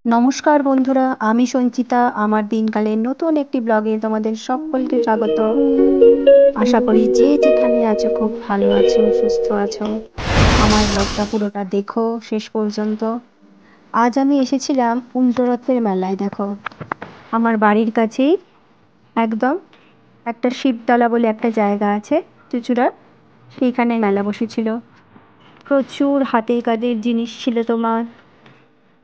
নমস্কার বন্ধুরা, আমি সঞ্চিতা। আমার দিনকালের নতুন একটি ব্লগে তোমাদের সকলকে স্বাগত। আশা করি যে যেখানে আছো খুব ভালো আছো, সুস্থ আছো। আমার ব্লগটা পুরোটা দেখো শেষ পর্যন্ত। আজ আমি এসেছিলাম উল্টোরথের মেলায়। দেখো, আমার বাড়ির কাছেই একদম একটা শিবতলা বলে একটা জায়গা আছে চুঁচুড়ার, সেইখানে মেলা বসেছিল। প্রচুর হাতের কাজের জিনিস ছিল তোমার।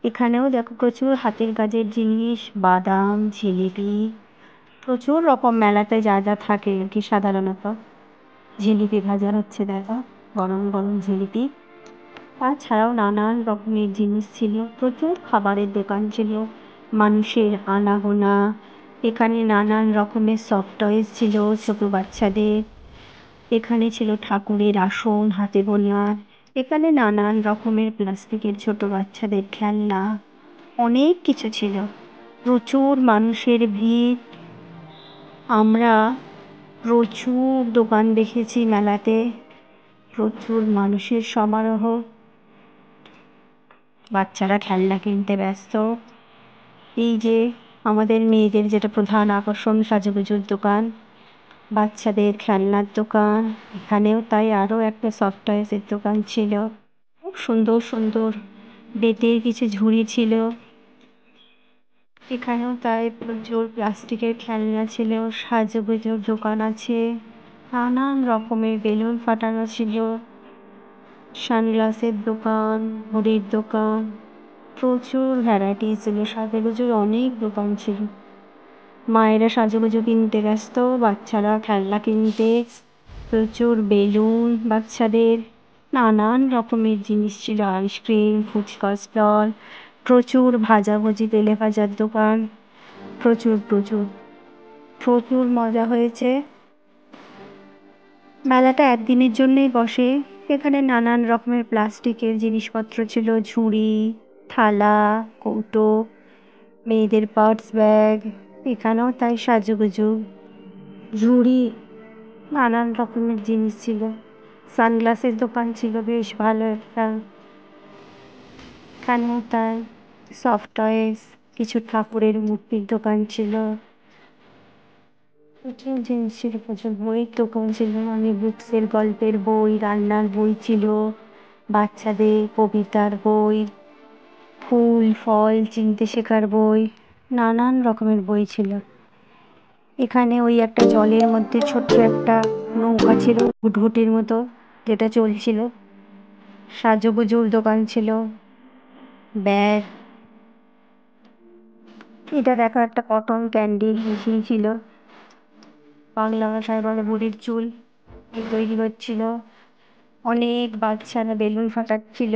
এখানেও দেখো প্রচুর হাতের কাজের জিনিস, বাদাম, জিলিপি, প্রচুর রকম মেলাতে যা যা থাকে আর কি। সাধারণত জিলিপি ভাজা হচ্ছে, দেখো গরম গরম জিলিপি। তাছাড়াও নানান রকমের জিনিস ছিল, প্রচুর খাবারের দোকান ছিল, মানুষের আনাগোনা। এখানে নানান রকমের সফট টয়েস ছিল ছোটো বাচ্চাদের। এখানে ছিল ঠাকুরের আসন হাতে বোনা। এখানে নানান রকমের প্লাস্টিকের ছোট বাচ্চাদের খেলনা, অনেক কিছু ছিল। প্রচুর মানুষের ভিড়। আমরা প্রচুর দোকান দেখেছি মেলাতে, প্রচুর মানুষের সমারোহ। বাচ্চারা খেলনা কিনতে ব্যস্ত। এই যে আমাদের মেয়েদের যেটা প্রধান আকর্ষণ, সাজুগুজুর দোকান, বাচ্চাদের খেলনার দোকান। এখানেও তাই আরও একটা সফট টয়েসের দোকান ছিল। খুব সুন্দর সুন্দর বেতের কিছু ঝুড়ি ছিল। এখানেও তাই প্রচুর প্লাস্টিকের খেলনা ছিল, সাজুগুজুর দোকান আছে, নানান রকমের বেলুন ফাটানো ছিল, সানগ্লাসের দোকান, ঘড়ির দোকান, প্রচুর ভ্যারাইটি ছিল সাজুগুজুর, অনেক দোকান ছিল। মায়েরা সাজুগুজু কিনতে ব্যস্ত, বাচ্চারা খেলনা কিনতে। প্রচুর বেলুন বাচ্চাদের, নানান রকমের জিনিস ছিল, আইসক্রিম, ফুচকা স্টল, প্রচুর ভাজাভুজি তেলে ভাজার দোকান। প্রচুর প্রচুর প্রচুর মজা হয়েছে। মেলাটা একদিনের জন্যই বসে। এখানে নানান রকমের প্লাস্টিকের জিনিসপত্র ছিল, ঝুড়ি, থালা, কৌটো, মেয়েদের পার্স ব্যাগ। এখানেও তাই সাজুগুজু ঝুড়ি, নানান রকমের জিনিস ছিল। সানগ্লাসের দোকান ছিল বেশ ভালো একটা। এখানেও তাই সফট টয়েস, কিছু ঠাকুরের মূর্তির দোকান ছিল, প্রচুর জিনিস ছিল। প্রচুর বইয়ের দোকান ছিল, অনেক বুকসের গল্পের বই, রান্নার বই ছিল, বাচ্চাদের কবিতার বই, ফুল ফল চিনতে শেখার বই, নানান রকমের বই ছিল। এখানে ওই একটা জলের মধ্যে ছোট্ট একটা নৌকা ছিল হুটহুটির মতো, যেটা চলছিল। সাজুগুজুর দোকান ছিল, ব্যাগ। এটা দেখো একটা কটন ক্যান্ডির মেশিন ছিল, বাংলা ভাষায় বলে বুড়ির চুল, এই তৈরি হচ্ছিল। অনেক বাচ্চারা বেলুন ফাটাচ্ছিল।